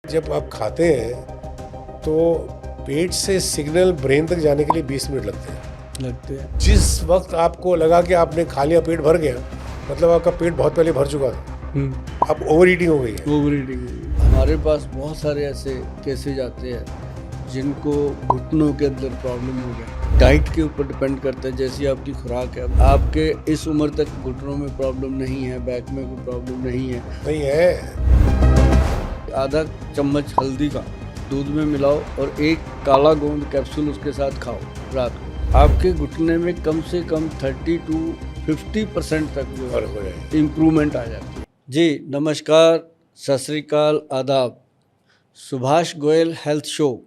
जब आप खाते हैं तो पेट से सिग्नल ब्रेन तक जाने के लिए 20 मिनट लगते हैं। जिस वक्त आपको लगा कि आपने खा लिया, पेट भर गया, मतलब आपका पेट बहुत पहले भर चुका था। अब ओवर ईटिंग हो गई है। ओवर ईटिंग हमारे पास बहुत सारे ऐसे केसेज आते हैं जिनको घुटनों के अंदर प्रॉब्लम हो गया। डाइट के ऊपर डिपेंड करता है, जैसी आपकी खुराक है। आपके इस उम्र तक घुटनों में प्रॉब्लम नहीं है, बैक में कोई प्रॉब्लम नहीं है। आधा चम्मच हल्दी का दूध में मिलाओ और एक काला गोंद कैप्सूल उसके साथ खाओ रात को। आपके घुटने में कम से कम 30 to 50% तक जो है इम्प्रूवमेंट आ जाती है। जी नमस्कार, सत श्री अकाल, आदाब। Subhash Goyal health show.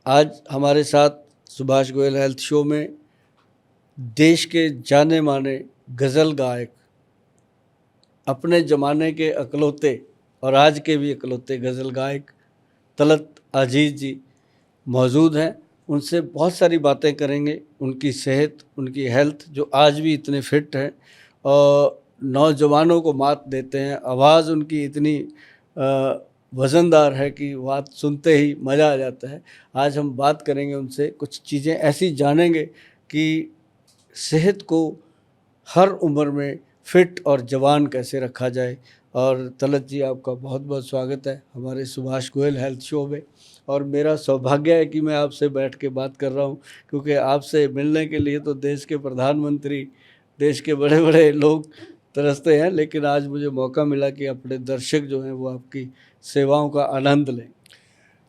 आज हमारे साथ सुभाष गोयल हेल्थ शो में देश के जाने माने गज़ल गायक, अपने ज़माने के अकलौते और आज के भी अकलौते गज़ल गायक तलत अजीज़ जी मौजूद हैं। उनसे बहुत सारी बातें करेंगे, उनकी सेहत, उनकी हेल्थ, जो आज भी इतने फिट हैं और नौजवानों को मात देते हैं। आवाज़ उनकी इतनी वज़नदार है कि बात सुनते ही मज़ा आ जाता है। आज हम बात करेंगे उनसे, कुछ चीज़ें ऐसी जानेंगे कि सेहत को हर उम्र में फिट और जवान कैसे रखा जाए। और तलत जी, आपका बहुत बहुत स्वागत है हमारे सुभाष गोयल हेल्थ शो में। और मेरा सौभाग्य है कि मैं आपसे बैठ के बात कर रहा हूँ, क्योंकि आपसे मिलने के लिए तो देश के प्रधानमंत्री, देश के बड़े बड़े लोग तरसते हैं, लेकिन आज मुझे मौका मिला कि अपने दर्शक जो हैं वो आपकी सेवाओं का आनंद लें।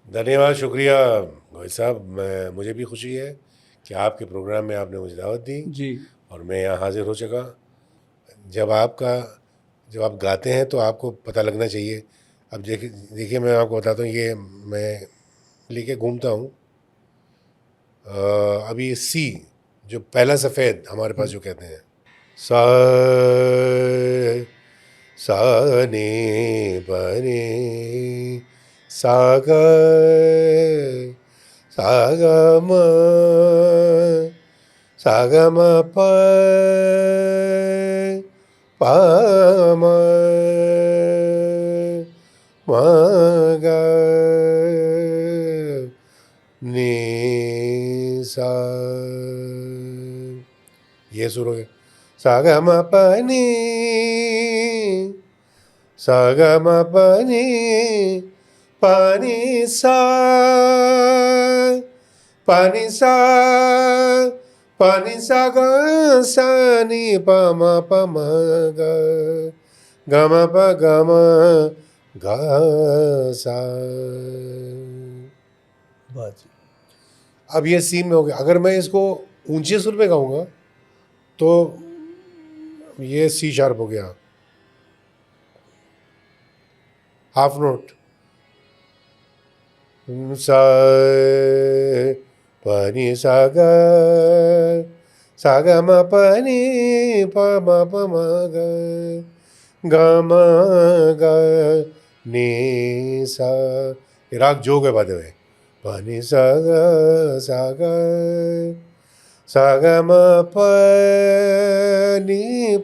धन्यवाद, शुक्रिया गोयल साहब। मुझे भी खुशी है कि आपके प्रोग्राम में आपने मुझे दावत दी जी। और मैं यहाँ हाजिर हो चुका। जब आप गाते हैं तो आपको पता लगना चाहिए। अब देखिए मैं आपको बताता हूँ, ये मैं लेके घूमता हूँ। अभी सी, जो पहला सफ़ेद हमारे पास जो कहते हैं, सा सा ने बने सा ग सा ग म सा ग म प प म म ग नि सा, ये सुर हो गया। सा ग म प नि सा ग म प नि प नि सा प नि सा प नि सा ग सा नि प म प म ग ग म प ग म ग सा। बात। अब ये सी में हो गया। अगर मैं इसको ऊंचे सुर पे गाऊंगा तो ये सी शार्प हो गया, हाफ नोट। सा प नि सा ग म प नि प म प म ग ग म ग नि सा। ये राग जोग है बात है। प नि सा ग ग म प नि प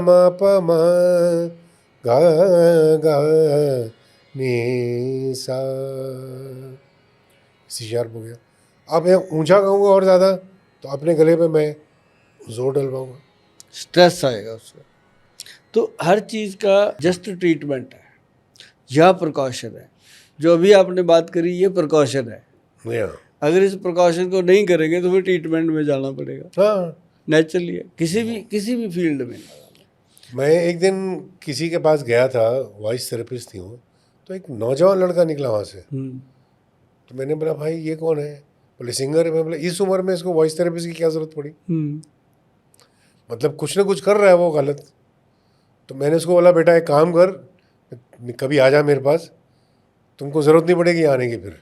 म प म ग ग नि सा। सी शार्प हो गया। अब मैं ऊंचा गाऊंगा और ज़्यादा तो अपने गले पे मैं जोर डलवाऊंगा, स्ट्रेस आएगा उसका। तो हर चीज़ का जस्ट ट्रीटमेंट है या प्रिकॉशन है। जो अभी आपने बात करी, ये प्रिकॉशन है। अगर इस प्रिकॉशन को नहीं करेंगे तो फिर ट्रीटमेंट में जाना पड़ेगा। हाँ, नेचुरली है, किसी भी फील्ड में। मैं एक दिन किसी के पास गया था, वॉइस थेरेपिस्ट थी वो, तो एक नौजवान लड़का निकला वहाँ से। तो मैंने बोला, भाई ये कौन है? बोले सिंगर है। मैं बोला इस उम्र में इसको वॉइस थेरेपिस्ट की क्या ज़रूरत पड़ी? मतलब कुछ ना कुछ कर रहा है वो गलत। तो मैंने उसको बोला, बेटा एक काम कर, कभी आ जा मेरे पास, तुमको ज़रूरत नहीं पड़ेगी आने की फिर।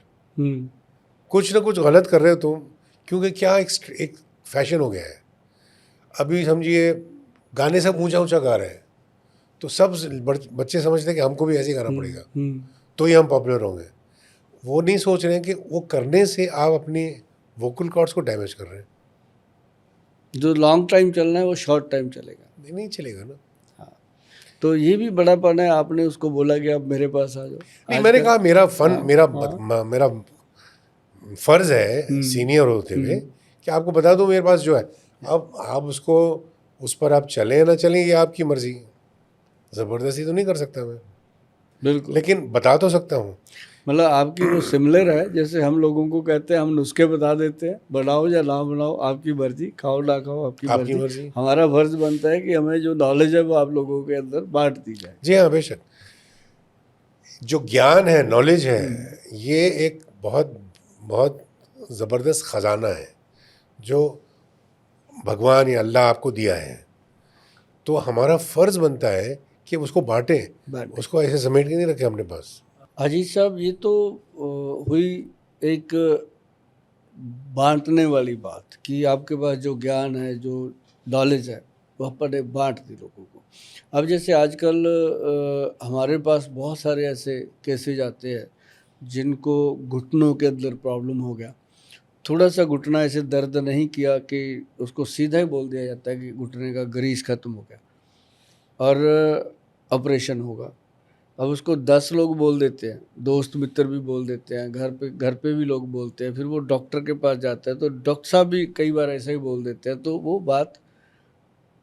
कुछ ना कुछ गलत कर रहे हो तुम, क्योंकि क्या एक फैशन हो गया है। अभी समझिए गाने सब ऊंचा ऊंचा गा रहे हैं, तो सब बच्चे समझते हैं कि हमको भी ऐसे गाना पड़ेगा तो ही हम पॉपुलर होंगे। वो नहीं सोच रहे हैं कि वो करने से आप अपनी वोकल कॉर्ड्स को डैमेज कर रहे हैं। जो लॉन्ग टाइम चलना है वो शॉर्ट टाइम चलेगा, नहीं चलेगा ना। हाँ। तो ये भी बड़ापन है, आपने उसको बोला कि आप मेरे पास आ जाओ। नहीं, मैंने कहा मेरा मेरा फर्ज है सीनियर होते हुए कि आपको बता दूं मेरे पास जो है। अब आप उसको उस पर आप चलें ना चलें ये आपकी मर्जी, ज़बरदस्ती तो नहीं कर सकता मैं, बिल्कुल। लेकिन बता तो सकता हूँ। मतलब आपकी वो सिमिलर है, जैसे हम लोगों को कहते हैं, हम नुस्खे बता देते हैं, बनाओ या ना बनाओ आपकी मर्जी, खाओ ना खाओ आपकी आपकी मर्जी। मर्जी। हमारा फर्ज बनता है कि हमें जो नॉलेज है वो आप लोगों के अंदर बांट दी जाए। जी हाँ, बेशक। जो ज्ञान है, नॉलेज है, ये एक बहुत बहुत ज़बरदस्त ख़जाना है जो भगवान या अल्लाह आपको दिया है। तो हमारा फ़र्ज़ बनता है कि उसको बांटें, उसको ऐसे समेट के नहीं रखें अपने पास। अजीज साहब, ये तो हुई एक बांटने वाली बात कि आपके पास जो ज्ञान है, जो नॉलेज है, वह पर बांट दी लोगों को। अब जैसे आजकल हमारे पास बहुत सारे ऐसे केसेज आते हैं जिनको घुटनों के अंदर प्रॉब्लम हो गया, थोड़ा सा घुटना ऐसे दर्द नहीं किया कि उसको सीधा ही बोल दिया जाता है कि घुटने का ग्रीस खत्म हो गया और ऑपरेशन होगा। अब उसको 10 लोग बोल देते हैं, दोस्त मित्र भी बोल देते हैं, घर पे भी लोग बोलते हैं, फिर वो डॉक्टर के पास जाता है तो डॉक्टर साहब भी कई बार ऐसा ही बोल देते हैं। तो वो बात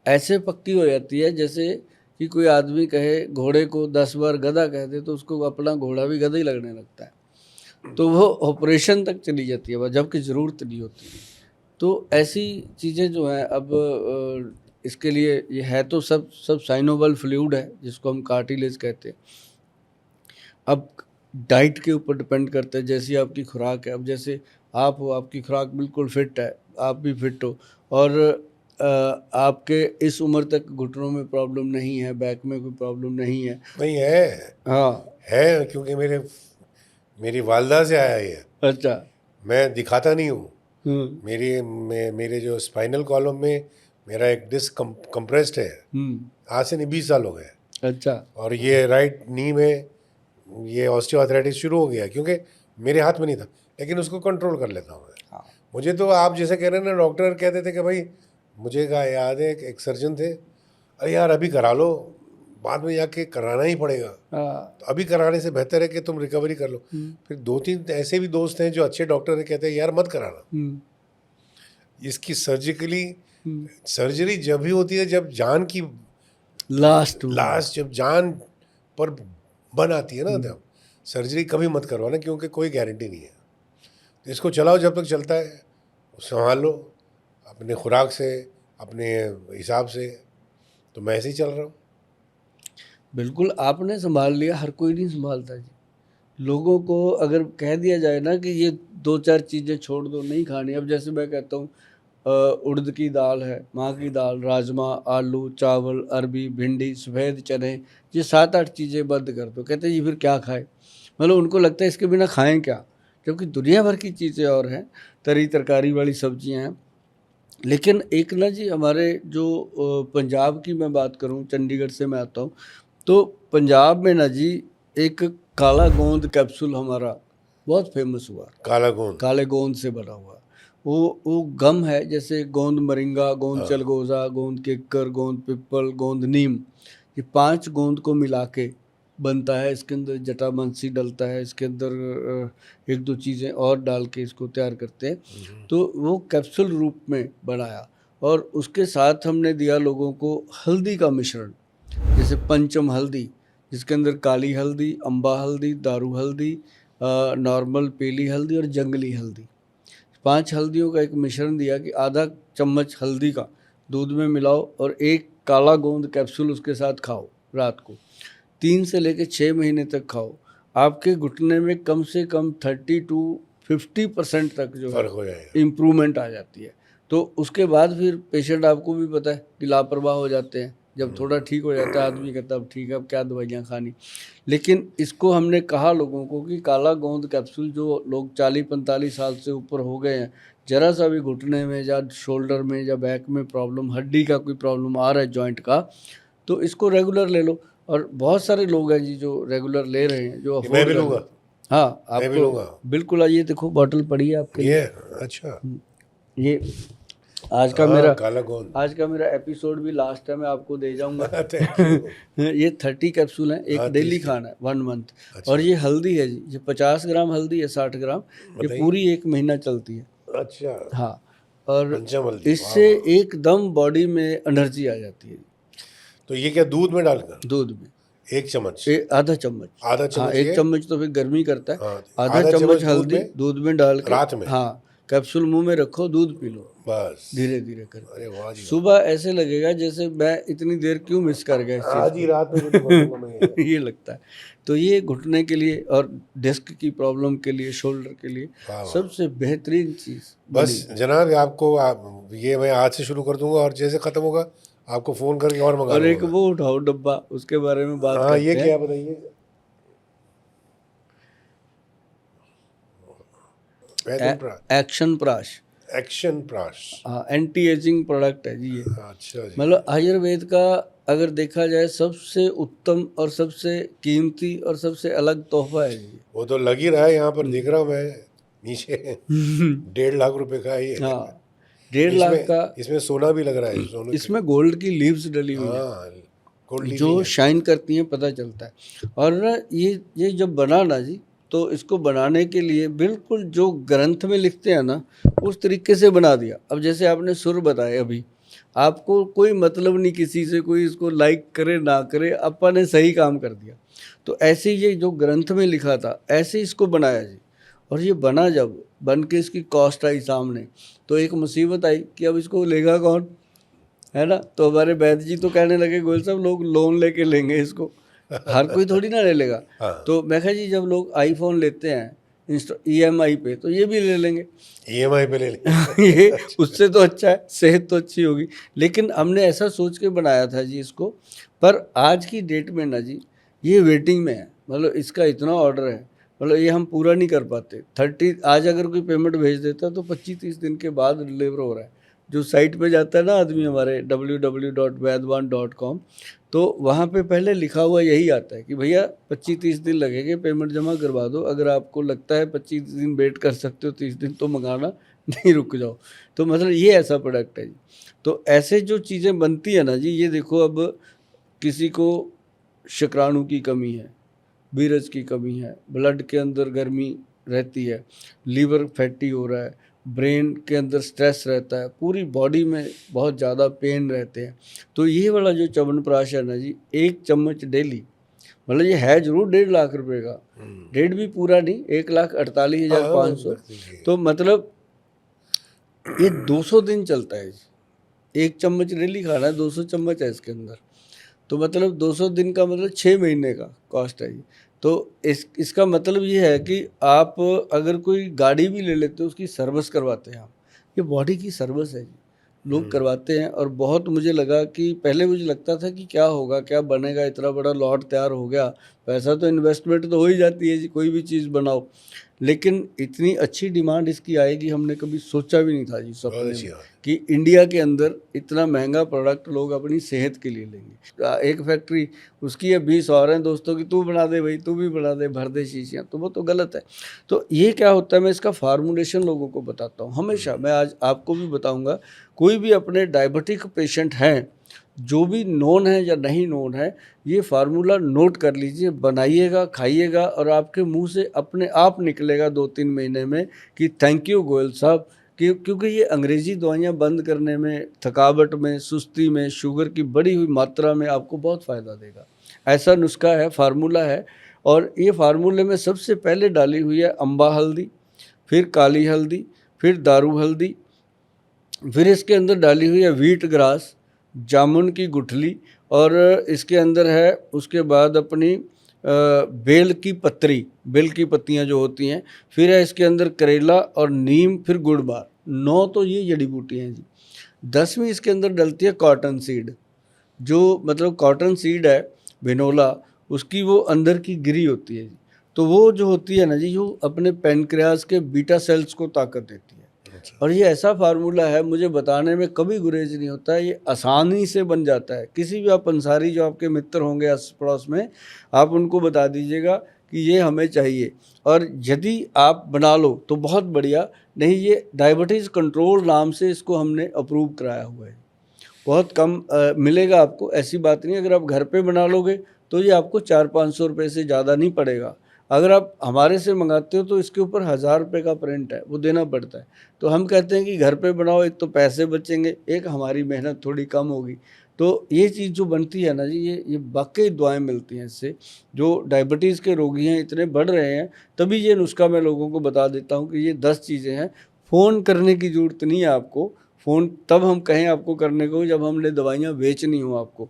ऐसे पक्की हो जाती है जैसे कि कोई आदमी कहे घोड़े को 10 बार गधा कह दे तो उसको अपना घोड़ा भी गधा ही लगने लगता है। तो वो ऑपरेशन तक चली जाती है जबकि ज़रूरत नहीं होती। तो ऐसी चीज़ें जो हैं, अब इसके लिए ये है तो सब साइनोबल फ्लूइड है जिसको हम कार्टिलेज कहते हैं। अब डाइट के ऊपर डिपेंड करता है, जैसी आपकी खुराक है। अब जैसे आप हो, आपकी खुराक बिल्कुल फिट है, आप भी फिट हो और आपके इस उम्र तक घुटनों में प्रॉब्लम नहीं है, बैक में कोई प्रॉब्लम नहीं है। नहीं है। हाँ, है, क्योंकि मेरी वालदा से आया ये। अच्छा। मैं दिखाता नहीं हूँ। मेरे जो स्पाइनल कॉलम में मेरा एक डिस्क कंप्रेस्ड है। आज से नहीं 20 साल हो गए। अच्छा। और ये राइट नी में ये ऑस्टियोआर्थराइटिस शुरू हो गया क्योंकि मेरे हाथ में नहीं था, लेकिन उसको कंट्रोल कर लेता हूँ मैं। हाँ। मुझे तो आप जैसे कह रहे हैं ना, डॉक्टर कहते थे कि भाई, मुझे का याद है एक सर्जन थे, अरे यार अभी करा लो, बाद में जाके कराना ही पड़ेगा। तो अभी कराने से बेहतर है कि तुम रिकवरी कर लो। फिर 2-3 ऐसे भी दोस्त हैं जो अच्छे डॉक्टर हैं, कहते हैं यार मत कराना, इसकी सर्जरी जब भी होती है जब जान की लास्ट जब जान पर बन आती है ना, तब सर्जरी कभी मत करवाना, क्योंकि कोई गारंटी नहीं है। तो इसको चलाओ जब तक चलता है, संभाल लो अपने खुराक से, अपने हिसाब से। तो मैं ऐसे ही चल रहा हूँ। बिल्कुल, आपने संभाल लिया, हर कोई नहीं संभालता जी। लोगों को अगर कह दिया जाए ना कि ये 2-4 चीज़ें छोड़ दो, नहीं खानी। अब जैसे मैं कहता हूँ उड़द की दाल है, माँ की दाल, राजमा, आलू, चावल, अरबी, भिंडी, सफ़ेद चने, ये 7-8 चीज़ें बंद कर दो। कहते हैं जी फिर क्या खाएं, मतलब उनको लगता है इसके बिना खाएं क्या, जबकि दुनिया भर की चीज़ें और हैं, तरी तरकारी वाली सब्जियां हैं। लेकिन एक ना जी, हमारे जो पंजाब की मैं बात करूं, चंडीगढ़ से मैं आता हूं, तो पंजाब में ना जी एक काला गोंद कैप्सूल हमारा बहुत फेमस हुआ। काले गोंद से बना हुआ वो गम है, जैसे गोंद मरिंगा, गोंद चलगोज़ा, गोंद केकर, गोंद पिपल, गोंद नीम, ये 5 गोंद को मिला के बनता है। इसके अंदर जटामांसी डलता है, इसके अंदर 1-2 चीज़ें और डाल के इसको तैयार करते हैं। तो वो कैप्सूल रूप में बनाया और उसके साथ हमने दिया लोगों को हल्दी का मिश्रण, जैसे पंचम हल्दी, जिसके अंदर काली हल्दी, अम्बा हल्दी, दारू हल्दी, नॉर्मल पीली हल्दी और जंगली हल्दी, 5 हल्दियों का एक मिश्रण दिया कि आधा चम्मच हल्दी का दूध में मिलाओ और एक काला गोंद कैप्सूल उसके साथ खाओ रात को। 3 से लेकर 6 महीने तक खाओ। आपके घुटने में कम से कम 30-50% तक जो है इम्प्रूवमेंट आ जाती है। तो उसके बाद फिर पेशेंट, आपको भी पता है कि लापरवाह हो जाते हैं। जब थोड़ा ठीक हो जाता है आदमी कहता है अब ठीक है, अब क्या दवाइयाँ खानी। लेकिन इसको हमने कहा लोगों को कि काला गोंद कैप्सूल, जो लोग 40-45 साल से ऊपर हो गए हैं, ज़रा सा भी घुटने में या शोल्डर में या बैक में प्रॉब्लम, हड्डी का कोई प्रॉब्लम आ रहा है जॉइंट का, तो इसको रेगुलर ले लो। और बहुत सारे लोग हैं जी जो रेगुलर ले रहे हैं, जो मैं भी लूँगा। हाँ, आपको बिल्कुल। आइए देखो, बॉटल पड़ी है आपके लिए। अच्छा, ये आज का हाँ, मेरा काला गोंद। आज का मेरा एपिसोड भी लास्ट है, मैं आपको दे जाऊंगा। Thank you। ये 30 कैप्सूल हैं, एक हाँ, डेली 30 खाना है 1 मंथ। अच्छा। और ये हल्दी है जी, ये 50 ग्राम हल्दी है, 60 ग्राम, ये बताइए। पूरी 1 महीना चलती है। अच्छा, हाँ, और पंचम हल्दी, इससे वाह, वाह। एकदम बॉडी में एनर्जी आ जाती है तो ये क्या दूध में डालकर? दूध में। 1 चम्मच? आधा चम्मच। आधा हाँ, चम्मच 1 ये? चम्मच तो फिर गर्मी करता है। हाँ, आधा आधा चम्मच चम्मच हल्दी दूध में डाल के, रात में? हाँ, कैप्सूल मुंह में रखो, दूध पी लो बस। धीरे धीरे करके। अरे वाह जी वाह। सुबह ऐसे लगेगा जैसे मैं इतनी देर क्यों मिस कर गया इस आज चीज़ ही रात में शुरू कर दूंगा मैं ये। को। ये लगता है। तो ये घुटने के लिए और डिस्क की प्रॉब्लम के लिए, शोल्डर के लिए वाह, वाह। सबसे बेहतरीन चीज़ बस जनाब, ये मैं आज से शुरू कर दूंगा और जैसे खत्म होगा आपको फोन करके और मंगा और एक लूंगा। वो उठाओ डब्बा, उसके बारे में बात हाँ, करते ये हैं। क्या बताइए? एक्शन प्राश। एक्शन प्राश। हाँ, एंटी एजिंग प्रोडक्ट है जी ये। अच्छा जी। मतलब आयुर्वेद का अगर देखा जाए सबसे उत्तम और सबसे कीमती और सबसे अलग तोहफा है जी। वो तो लग ही रहा है, यहाँ पर दिख रहा हूँ मैं नीचे। 1.5 लाख रुपए का है ये। हाँ, 1.5 लाख का। इसमें सोना भी लग रहा है, सोने इसमें गोल्ड की लीव्स डली हुई है हाँ, गोल्ड लीफ जो ही है। शाइन करती हैं, पता चलता है। और ना ये जब बना ना जी, तो इसको बनाने के लिए बिल्कुल जो ग्रंथ में लिखते हैं ना, उस तरीके से बना दिया। अब जैसे आपने सुर बताए अभी, आपको कोई मतलब नहीं किसी से, कोई इसको लाइक करे ना करे, अपन ने सही काम कर दिया। तो ऐसे ये जो ग्रंथ में लिखा था, ऐसे इसको बनाया जी। और ये बना जब बन के इसकी कॉस्ट आई सामने, तो एक मुसीबत आई कि अब इसको लेगा कौन, है ना। तो हमारे वैद्य जी तो कहने लगे, गोयल साहब लोग लोन लेके लेंगे इसको, हर कोई थोड़ी ना ले लेगा। हाँ। तो मैं कहा जी, जब लोग आईफोन लेते हैं EMI पे, तो ये भी ले लेंगे। EMI पे ले लेंगे। ये उससे तो अच्छा है, सेहत तो अच्छी होगी। लेकिन हमने ऐसा सोच के बनाया था जी इसको। पर आज की डेट में ना जी, ये वेटिंग में है। मतलब इसका इतना ऑर्डर है, मतलब ये हम पूरा नहीं कर पाते। 30 आज अगर कोई पेमेंट भेज देता तो 25-30 दिन के बाद डिलीवर हो रहा है। जो साइट पे जाता है ना आदमी हमारे www.vaidwan.com, तो वहाँ पे पहले लिखा हुआ यही आता है कि भैया 25-30 दिन लगेंगे, पेमेंट जमा करवा दो। अगर आपको लगता है 25 दिन वेट कर सकते हो, 30 दिन तो मंगाना, नहीं रुक जाओ। तो मतलब ये ऐसा प्रोडक्ट है जी। तो ऐसे जो चीज़ें बनती है ना जी, ये देखो, अब किसी को शुक्राणु की कमी है, बीरज की कमी है, ब्लड के अंदर गर्मी रहती है, लीवर फैटी हो रहा है, ब्रेन के अंदर स्ट्रेस रहता है, पूरी बॉडी में बहुत ज़्यादा पेन रहते हैं। तो ये वाला जो च्यवनप्राश है ना जी, 1 चम्मच डेली, मतलब ये है जरूर 1.5 लाख रुपए का, डेढ़ भी पूरा नहीं, 1,48,500। तो मतलब ये 200 दिन चलता है जी। 1 चम्मच डेली खाना है, 200 चम्मच है इसके अंदर। तो मतलब 200 दिन का मतलब 6 महीने का कॉस्ट है जी। तो इसका मतलब ये है कि आप अगर कोई गाड़ी भी ले लेते हो, उसकी सर्विस करवाते हैं आप, ये बॉडी की सर्विस है जी, लोग करवाते हैं। और बहुत मुझे लगा कि पहले मुझे लगता था कि क्या होगा, क्या बनेगा, इतना बड़ा लॉट तैयार हो गया, पैसा तो इन्वेस्टमेंट तो हो ही जाती है जी, कोई भी चीज़ बनाओ। लेकिन इतनी अच्छी डिमांड इसकी आएगी हमने कभी सोचा भी नहीं था जी सपने में, कि इंडिया के अंदर इतना महंगा प्रोडक्ट लोग अपनी सेहत के लिए लेंगे। एक फैक्ट्री उसकी है 20 और हैं दोस्तों की, तू बना दे भाई, तू भी बना दे, भर दे शीशियाँ, तो वो तो गलत है। तो ये क्या होता है, मैं इसका फार्मूलेशन लोगों को बताता हूँ हमेशा। मैं आज आपको भी बताऊँगा, कोई भी अपने डायबिटिक पेशेंट हैं, जो भी नोन है या नहीं नोन है, ये फार्मूला नोट कर लीजिए, बनाइएगा, खाइएगा, और आपके मुंह से अपने आप निकलेगा 2-3 महीने में कि थैंक यू गोयल साहब। क्योंकि ये अंग्रेज़ी दवाइयाँ बंद करने में, थकावट में, सुस्ती में, शुगर की बढ़ी हुई मात्रा में आपको बहुत फ़ायदा देगा। ऐसा नुस्खा है, फार्मूला है। और ये फार्मूले में सबसे पहले डाली हुई है अम्बा हल्दी, फिर काली हल्दी, फिर दारू हल्दी, फिर इसके अंदर डाली हुई है व्हीट ग्रास, जामुन की गुठली, और इसके अंदर है उसके बाद अपनी बेल की पत्री, बेल की पत्तियां जो होती हैं, फिर है इसके अंदर करेला और नीम, फिर गुड़बार। 9 तो ये जड़ी बूटियाँ हैं जी। 10वीं इसके अंदर डलती है कॉटन सीड, जो मतलब कॉटन सीड है बिनोला, उसकी वो अंदर की गिरी होती है जी। तो वो जो होती है ना जी, जो अपने पेनक्रियाज के बीटा सेल्स को ताकत देती है। और ये ऐसा फार्मूला है, मुझे बताने में कभी गुरेज नहीं होता है, ये आसानी से बन जाता है। किसी भी आप अंसारी जो आपके मित्र होंगे आस पड़ोस में, आप उनको बता दीजिएगा कि ये हमें चाहिए, और यदि आप बना लो तो बहुत बढ़िया, नहीं ये डायबिटीज़ कंट्रोल नाम से इसको हमने अप्रूव कराया हुआ है। बहुत कम मिलेगा आपको, ऐसी बात नहीं। अगर आप घर पे बना लोगे तो ये आपको 400-500 रुपये से ज़्यादा नहीं पड़ेगा। अगर आप हमारे से मंगाते हो तो इसके ऊपर 1000 रुपये का प्रिंट है, वो देना पड़ता है। तो हम कहते हैं कि घर पे बनाओ, एक तो पैसे बचेंगे, एक हमारी मेहनत थोड़ी कम होगी। तो ये चीज़ जो बनती है ना जी, ये वाक़ई दुआएँ मिलती हैं इससे। जो डायबिटीज़ के रोगी हैं इतने बढ़ रहे हैं, तभी ये नुस्खा मैं लोगों को बता देता हूँ कि ये 10 चीज़ें हैं। फ़ोन करने की ज़रूरत नहीं है आपको। फ़ोन तब हम कहें आपको करने को जब हमने दवाइयाँ बेचनी हो आपको।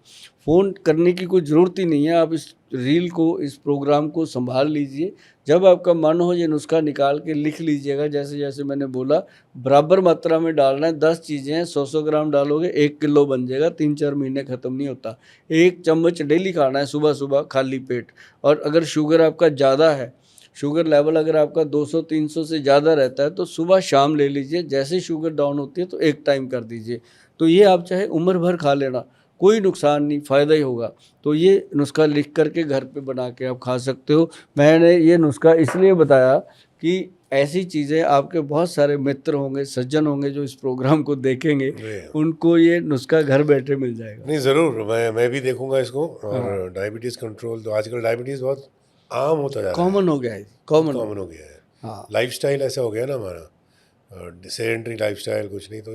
फ़ोन करने की कोई ज़रूरत ही नहीं है। आप इस रील को, इस प्रोग्राम को सँभाल लीजिए। जब आपका मन हो ये नुस्खा निकाल के लिख लीजिएगा, जैसे-जैसे मैंने बोला, बराबर मात्रा में डालना है। 10 चीज़ें हैं, 100-100 ग्राम डालोगे 1 किलो बन जाएगा, 3-4 महीने ख़त्म नहीं होता। 1 चम्मच डेली खाना है सुबह-सुबह खाली पेट। और अगर शुगर आपका ज़्यादा है, शुगर लेवल अगर आपका 200-300 से ज़्यादा रहता है तो सुबह शाम ले लीजिए। जैसे शुगर डाउन होती है तो एक टाइम कर दीजिए। तो ये आप चाहे उम्र भर खा लेना, कोई नुकसान नहीं, फ़ायदा ही होगा। तो ये नुस्खा लिख कर के घर पे बना के आप खा सकते हो। मैंने ये नुस्खा इसलिए बताया कि ऐसी चीज़ें आपके बहुत सारे मित्र होंगे, सज्जन होंगे जो इस प्रोग्राम को देखेंगे, उनको ये नुस्खा घर बैठे मिल जाएगा। नहीं, ज़रूर मैं भी देखूंगा इसको। और डायबिटीज़ कंट्रोल तो आजकल डायबिटीज़ बहुत आम होता जा रहा है, कॉमन हो गया है, कॉमन कॉमन हो गया है। हाँ। लाइफस्टाइल ऐसा हो गया ना हमारा, सेडेंटरी लाइफस्टाइल, कुछ नहीं, तो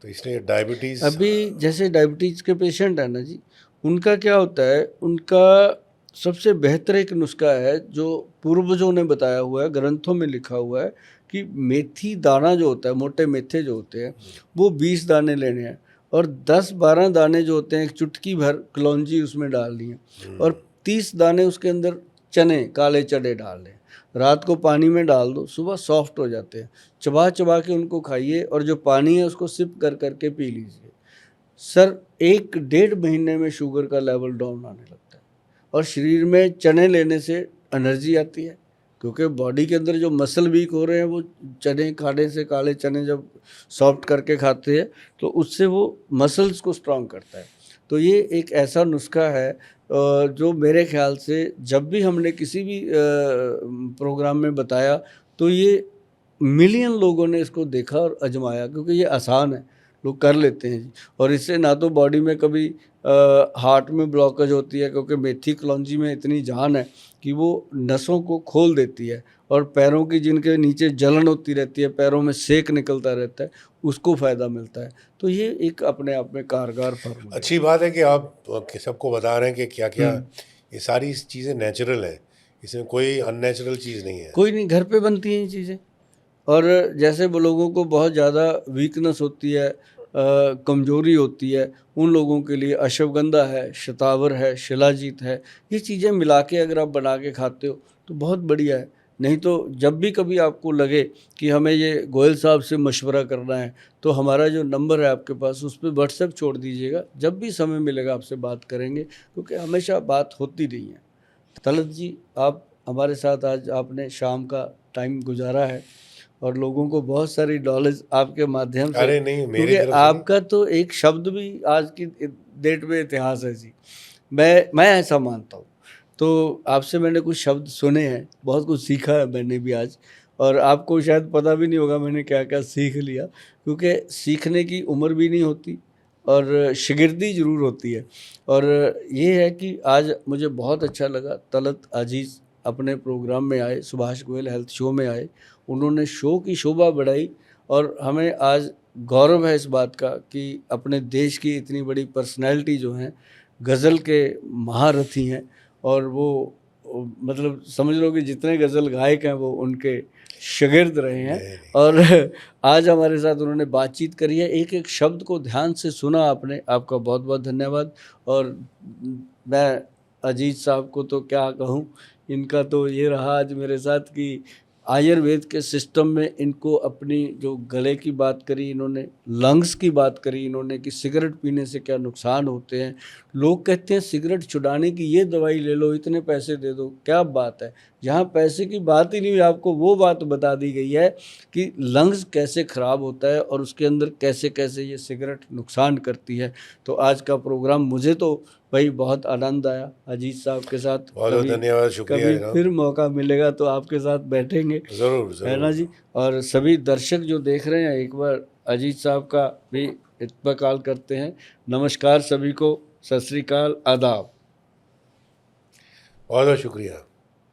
इसलिए डायबिटीज़। अभी जैसे डायबिटीज़ के पेशेंट हैं ना जी, उनका क्या होता है, उनका सबसे बेहतर एक नुस्खा है जो पूर्वजों ने बताया हुआ है, ग्रंथों में लिखा हुआ है कि मेथी दाना जो होता है, मोटे मेथे जो होते हैं, वो 20 दाने लेने हैं और 10-12 दाने जो होते हैं, एक चुटकी भर कलौंजी उसमें डालनी है और 30 दाने उसके अंदर चने, काले चने डालने हैं। रात को पानी में डाल दो, सुबह सॉफ्ट हो जाते हैं। चबा चबा के उनको खाइए और जो पानी है उसको सिप कर करके पी लीजिए। सर 1-1.5 महीने में शुगर का लेवल डाउन आने लगता है। और शरीर में चने लेने से एनर्जी आती है, क्योंकि बॉडी के अंदर जो मसल वीक हो रहे हैं वो चने खाने से, काले चने जब सॉफ्ट करके खाते हैं तो उससे वो मसल्स को स्ट्रॉन्ग करता है। तो ये एक ऐसा नुस्खा है जो मेरे ख्याल से जब भी हमने किसी भी प्रोग्राम में बताया तो ये मिलियन लोगों ने इसको देखा और आजमाया, क्योंकि ये आसान है, लोग कर लेते हैं जी। और इससे ना तो बॉडी में कभी हार्ट में ब्लॉकेज होती है, क्योंकि मेथी कलौंजी में इतनी जान है कि वो नसों को खोल देती है। और पैरों की जिनके नीचे जलन होती रहती है, पैरों में सेक निकलता रहता है, उसको फ़ायदा मिलता है। तो ये एक अपने आप में कारगर फॉर्मूला है। अच्छी बात है कि आप सबको बता रहे हैं कि क्या क्या ये सारी चीज़ें नेचुरल हैं, इसमें कोई अननेचुरल चीज़ नहीं है। कोई नहीं, घर पे बनती हैं ये चीज़ें। और जैसे वो लोगों को बहुत ज़्यादा वीकनेस होती है, कमज़ोरी होती है, उन लोगों के लिए अश्वगंधा है, शतावर है, शिलाजीत है, ये चीज़ें मिला के अगर आप बना के खाते हो तो बहुत बढ़िया है। नहीं तो जब भी कभी आपको लगे कि हमें ये गोयल साहब से मशवरा करना है तो हमारा जो नंबर है आपके पास, उस पर व्हाट्सएप छोड़ दीजिएगा। जब भी समय मिलेगा आपसे बात करेंगे, क्योंकि हमेशा बात होती नहीं है। तलत जी, आप हमारे साथ आज आपने शाम का टाइम गुजारा है और लोगों को बहुत सारी नॉलेज आपके माध्यम से, अरे नहीं, मेरी क्योंकि तरफ से आपका तो एक शब्द भी आज की डेट में इतिहास है जी। मैं ऐसा मानता हूँ। तो आपसे मैंने कुछ शब्द सुने हैं, बहुत कुछ सीखा है मैंने भी आज। और आपको शायद पता भी नहीं होगा मैंने क्या क्या सीख लिया, क्योंकि सीखने की उम्र भी नहीं होती और शागिर्दी ज़रूर होती है। और ये है कि आज मुझे बहुत अच्छा लगा, तलत अजीज़ अपने प्रोग्राम में आए, सुभाष गोयल हेल्थ शो में आए, उन्होंने शो की शोभा बढ़ाई और हमें आज गौरव है इस बात का कि अपने देश की इतनी बड़ी पर्सनैलिटी जो हैं, गज़ल के महारथी हैं और वो मतलब समझ लो कि जितने गज़ल गायक हैं वो उनके शागिर्द रहे हैं। और आज हमारे साथ उन्होंने बातचीत करी है, एक एक शब्द को ध्यान से सुना आपने, आपका बहुत बहुत धन्यवाद। और मैं अजीज साहब को तो क्या कहूँ, इनका तो ये रहा आज मेरे साथ कि आयुर्वेद के सिस्टम में इनको अपनी जो गले की बात करी इन्होंने, लंग्स की बात करी इन्होंने कि सिगरेट पीने से क्या नुकसान होते हैं। लोग कहते हैं सिगरेट छुड़ाने की ये दवाई ले लो, इतने पैसे दे दो, क्या बात है। जहाँ पैसे की बात ही नहीं हुई, आपको वो बात बता दी गई है कि लंग्स कैसे ख़राब होता है और उसके अंदर कैसे कैसे ये सिगरेट नुकसान करती है। तो आज का प्रोग्राम मुझे तो भाई बहुत आनंद आया अजीत साहब के साथ। बहुत बहुत धन्यवाद, शुक्रिया कभी जनाब। फिर मौका मिलेगा तो आपके साथ बैठेंगे, ज़रूर है ना ज़रूर। जी। और सभी दर्शक जो देख रहे हैं, एक बार अजीत साहब का भी इत्तफ़ाक़ करते हैं। नमस्कार सभी को, सत श्री अकाल, आदाब। बहुत बहुत शुक्रिया।